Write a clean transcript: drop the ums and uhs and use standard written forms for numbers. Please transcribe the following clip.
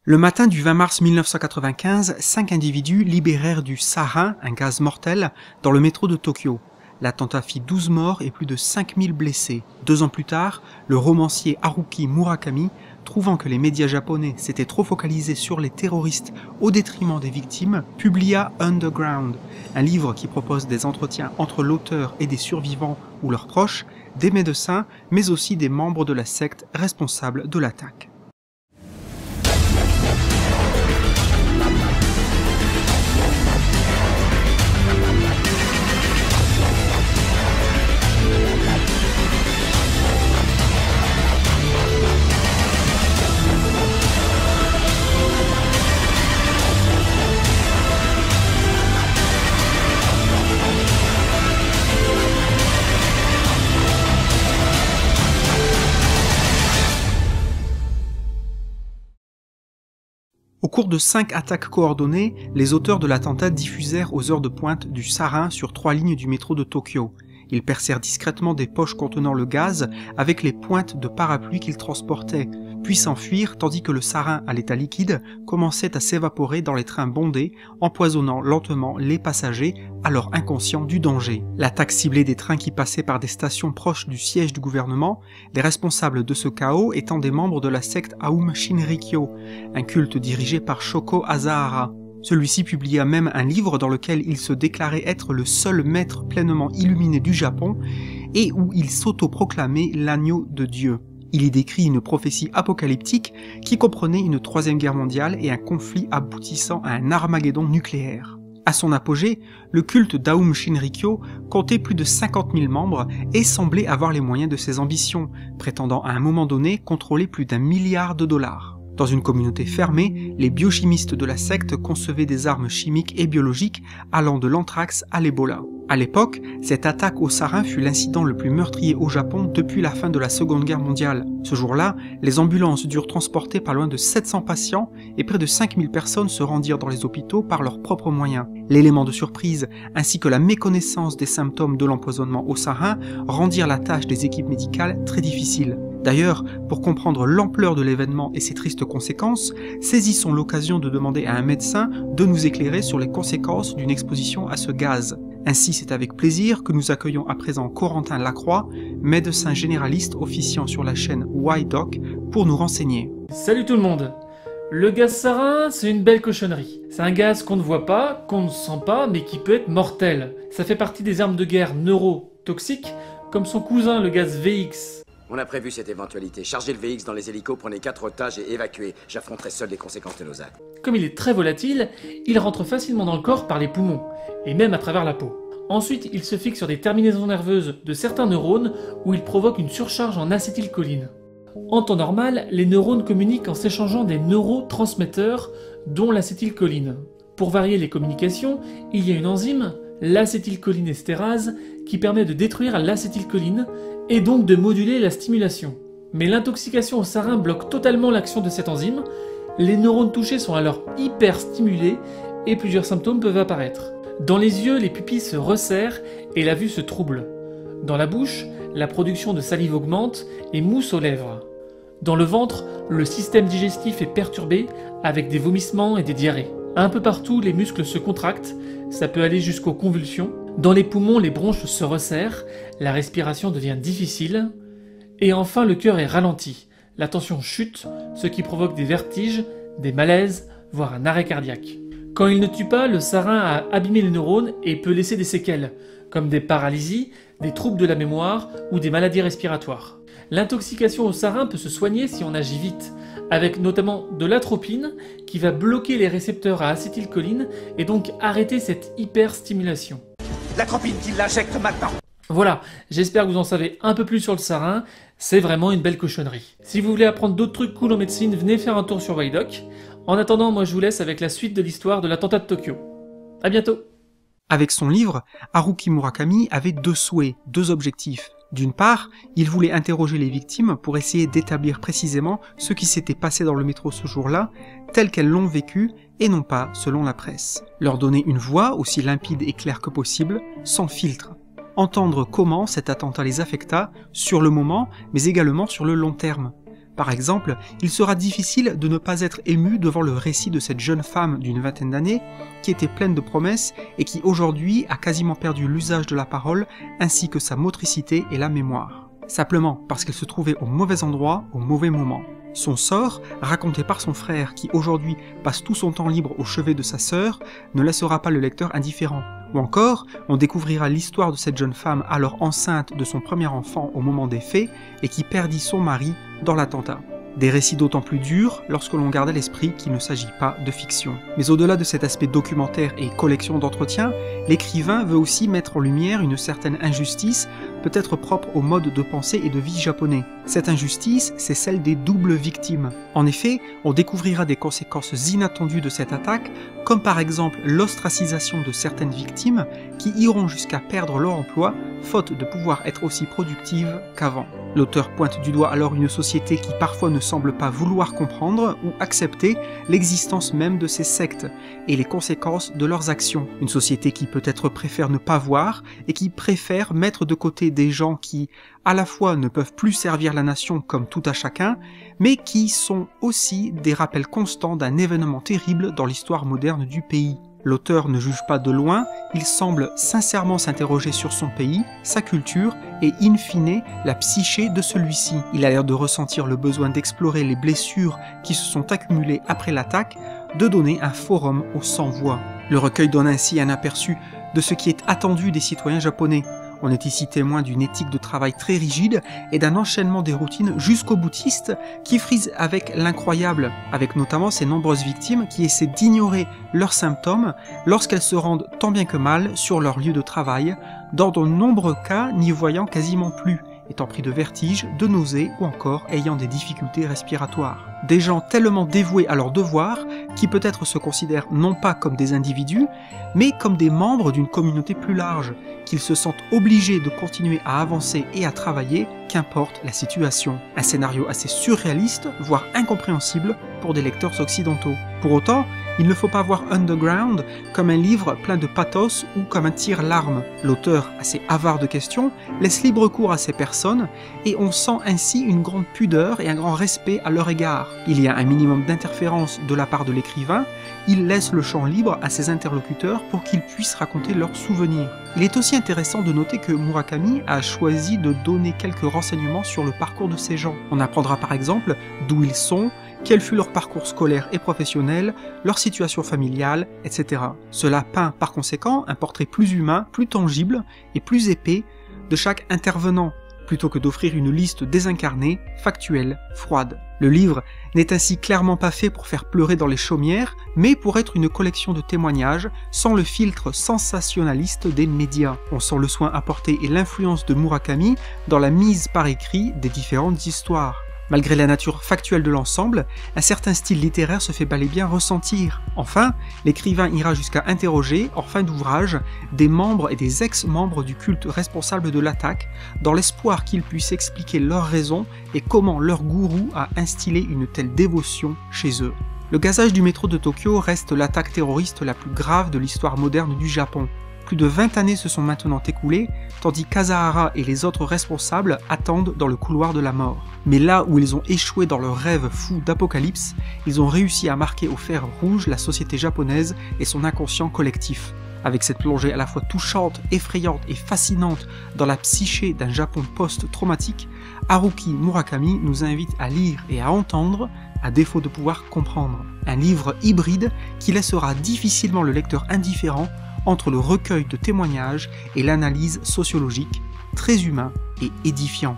Le matin du 20 mars 1995, 5 individus libérèrent du sarin, un gaz mortel, dans le métro de Tokyo. L'attentat fit 12 morts et plus de 5000 blessés. 2 ans plus tard, le romancier Haruki Murakami, trouvant que les médias japonais s'étaient trop focalisés sur les terroristes au détriment des victimes, publia Underground, un livre qui propose des entretiens entre l'auteur et des survivants ou leurs proches, des médecins, mais aussi des membres de la secte responsable de l'attaque. Au cours de 5 attaques coordonnées, les auteurs de l'attentat diffusèrent aux heures de pointe du sarin sur 3 lignes du métro de Tokyo. Ils percèrent discrètement des poches contenant le gaz avec les pointes de parapluie qu'ils transportaient, puis s'enfuirent tandis que le sarin à l'état liquide commençait à s'évaporer dans les trains bondés, empoisonnant lentement les passagers, alors inconscients du danger. L'attaque ciblée des trains qui passaient par des stations proches du siège du gouvernement, les responsables de ce chaos étant des membres de la secte Aum Shinrikyo, un culte dirigé par Shoko Asahara. Celui-ci publia même un livre dans lequel il se déclarait être le seul maître pleinement illuminé du Japon et où il s'autoproclamait l'agneau de Dieu. Il y décrit une prophétie apocalyptique qui comprenait une troisième guerre mondiale et un conflit aboutissant à un Armageddon nucléaire. À son apogée, le culte d'Aum Shinrikyo comptait plus de 50 000 membres et semblait avoir les moyens de ses ambitions, prétendant à un moment donné contrôler plus d'1 milliard de dollars. Dans une communauté fermée, les biochimistes de la secte concevaient des armes chimiques et biologiques allant de l'anthrax à l'Ebola. À l'époque, cette attaque au sarin fut l'incident le plus meurtrier au Japon depuis la fin de la Seconde Guerre mondiale. Ce jour-là, les ambulances durent transporter pas loin de 700 patients et près de 5000 personnes se rendirent dans les hôpitaux par leurs propres moyens. L'élément de surprise, ainsi que la méconnaissance des symptômes de l'empoisonnement au sarin, rendirent la tâche des équipes médicales très difficile. D'ailleurs, pour comprendre l'ampleur de l'événement et ses tristes conséquences, saisissons l'occasion de demander à un médecin de nous éclairer sur les conséquences d'une exposition à ce gaz. Ainsi, c'est avec plaisir que nous accueillons à présent Corentin Lacroix, médecin généraliste officiant sur la chaîne Y-Doc, pour nous renseigner. Salut tout le monde! Le gaz sarin, c'est une belle cochonnerie. C'est un gaz qu'on ne voit pas, qu'on ne sent pas, mais qui peut être mortel. Ça fait partie des armes de guerre neurotoxiques, comme son cousin le gaz VX. On a prévu cette éventualité. Chargez le VX dans les hélicos, prenez 4 otages et évacuez. J'affronterai seul les conséquences de nos actes. Comme il est très volatile, il rentre facilement dans le corps par les poumons, et même à travers la peau. Ensuite, il se fixe sur des terminaisons nerveuses de certains neurones où il provoque une surcharge en acétylcholine. En temps normal, les neurones communiquent en s'échangeant des neurotransmetteurs, dont l'acétylcholine. Pour varier les communications, il y a une enzyme, l'acétylcholinestérase, qui permet de détruire l'acétylcholine et donc de moduler la stimulation. Mais l'intoxication au sarin bloque totalement l'action de cette enzyme, les neurones touchés sont alors hyper stimulés et plusieurs symptômes peuvent apparaître. Dans les yeux, les pupilles se resserrent et la vue se trouble. Dans la bouche, la production de salive augmente et mousse aux lèvres. Dans le ventre, le système digestif est perturbé avec des vomissements et des diarrhées. Un peu partout, les muscles se contractent, ça peut aller jusqu'aux convulsions. Dans les poumons, les bronches se resserrent, la respiration devient difficile. Et enfin, le cœur est ralenti. La tension chute, ce qui provoque des vertiges, des malaises, voire un arrêt cardiaque. Quand il ne tue pas, le sarin a abîmé les neurones et peut laisser des séquelles, comme des paralysies, des troubles de la mémoire ou des maladies respiratoires. L'intoxication au sarin peut se soigner si on agit vite, avec notamment de l'atropine qui va bloquer les récepteurs à acétylcholine et donc arrêter cette hyperstimulation. L'atropine qui l'injecte maintenant. Voilà, j'espère que vous en savez un peu plus sur le sarin, c'est vraiment une belle cochonnerie. Si vous voulez apprendre d'autres trucs cool en médecine, venez faire un tour sur Y-Doc. En attendant, moi je vous laisse avec la suite de l'histoire de l'attentat de Tokyo. À bientôt. Avec son livre, Haruki Murakami avait 2 souhaits, 2 objectifs. D'une part, il voulait interroger les victimes pour essayer d'établir précisément ce qui s'était passé dans le métro ce jour-là, tel qu'elles l'ont vécu, et non pas selon la presse. Leur donner une voix aussi limpide et claire que possible, sans filtre. Entendre comment cet attentat les affecta, sur le moment, mais également sur le long terme. Par exemple, il sera difficile de ne pas être ému devant le récit de cette jeune femme d'une vingtaine d'années qui était pleine de promesses et qui aujourd'hui a quasiment perdu l'usage de la parole ainsi que sa motricité et la mémoire. Simplement parce qu'elle se trouvait au mauvais endroit, au mauvais moment. Son sort, raconté par son frère qui aujourd'hui passe tout son temps libre au chevet de sa sœur, ne laissera pas le lecteur indifférent. Ou encore, on découvrira l'histoire de cette jeune femme alors enceinte de son premier enfant au moment des faits et qui perdit son mari dans l'attentat. Des récits d'autant plus durs lorsque l'on garde à l'esprit qu'il ne s'agit pas de fiction. Mais au-delà de cet aspect documentaire et collection d'entretiens, l'écrivain veut aussi mettre en lumière une certaine injustice, peut-être propre au mode de pensée et de vie japonais. Cette injustice, c'est celle des doubles victimes. En effet, on découvrira des conséquences inattendues de cette attaque, comme par exemple l'ostracisation de certaines victimes qui iront jusqu'à perdre leur emploi, faute de pouvoir être aussi productives qu'avant. L'auteur pointe du doigt alors une société qui parfois ne semble pas vouloir comprendre ou accepter l'existence même de ces sectes et les conséquences de leurs actions. Une société qui peut-être préfère ne pas voir et qui préfère mettre de côté des gens qui, à la fois, ne peuvent plus servir la nation comme tout à chacun, mais qui sont aussi des rappels constants d'un événement terrible dans l'histoire moderne du pays. L'auteur ne juge pas de loin, il semble sincèrement s'interroger sur son pays, sa culture et in fine la psyché de celui-ci. Il a l'air de ressentir le besoin d'explorer les blessures qui se sont accumulées après l'attaque, de donner un forum aux sans-voix. Le recueil donne ainsi un aperçu de ce qui est attendu des citoyens japonais. On est ici témoin d'une éthique de travail très rigide et d'un enchaînement des routines jusqu'au boutiste qui frise avec l'incroyable, avec notamment ces nombreuses victimes qui essaient d'ignorer leurs symptômes lorsqu'elles se rendent tant bien que mal sur leur lieu de travail, dans de nombreux cas n'y voyant quasiment plus, étant pris de vertiges, de nausées ou encore ayant des difficultés respiratoires. Des gens tellement dévoués à leur devoir qui peut-être se considèrent non pas comme des individus, mais comme des membres d'une communauté plus large, qu'ils se sentent obligés de continuer à avancer et à travailler, qu'importe la situation. Un scénario assez surréaliste, voire incompréhensible pour des lecteurs occidentaux. Pour autant, il ne faut pas voir Underground comme un livre plein de pathos ou comme un tire-larme. L'auteur, assez avare de questions, laisse libre cours à ces personnes et on sent ainsi une grande pudeur et un grand respect à leur égard. Il y a un minimum d'interférence de la part de l'écrivain, il laisse le champ libre à ses interlocuteurs pour qu'ils puissent raconter leurs souvenirs. Il est aussi intéressant de noter que Murakami a choisi de donner quelques renseignements sur le parcours de ces gens. On apprendra par exemple d'où ils sont, quel fut leur parcours scolaire et professionnel, leur situation familiale, etc. Cela peint par conséquent un portrait plus humain, plus tangible et plus épais de chaque intervenant, plutôt que d'offrir une liste désincarnée, factuelle, froide. Le livre n'est ainsi clairement pas fait pour faire pleurer dans les chaumières, mais pour être une collection de témoignages sans le filtre sensationnaliste des médias. On sent le soin apporté et l'influence de Murakami dans la mise par écrit des différentes histoires. Malgré la nature factuelle de l'ensemble, un certain style littéraire se fait bel et bien ressentir. Enfin, l'écrivain ira jusqu'à interroger, en fin d'ouvrage, des membres et des ex-membres du culte responsable de l'attaque, dans l'espoir qu'ils puissent expliquer leurs raisons et comment leur gourou a instillé une telle dévotion chez eux. Le gazage du métro de Tokyo reste l'attaque terroriste la plus grave de l'histoire moderne du Japon. Plus de 20 années se sont maintenant écoulées, tandis qu'Asahara et les autres responsables attendent dans le couloir de la mort. Mais là où ils ont échoué dans leur rêve fou d'apocalypse, ils ont réussi à marquer au fer rouge la société japonaise et son inconscient collectif. Avec cette plongée à la fois touchante, effrayante et fascinante dans la psyché d'un Japon post-traumatique, Haruki Murakami nous invite à lire et à entendre, à défaut de pouvoir comprendre. Un livre hybride qui laissera difficilement le lecteur indifférent entre le recueil de témoignages et l'analyse sociologique, très humain et édifiant.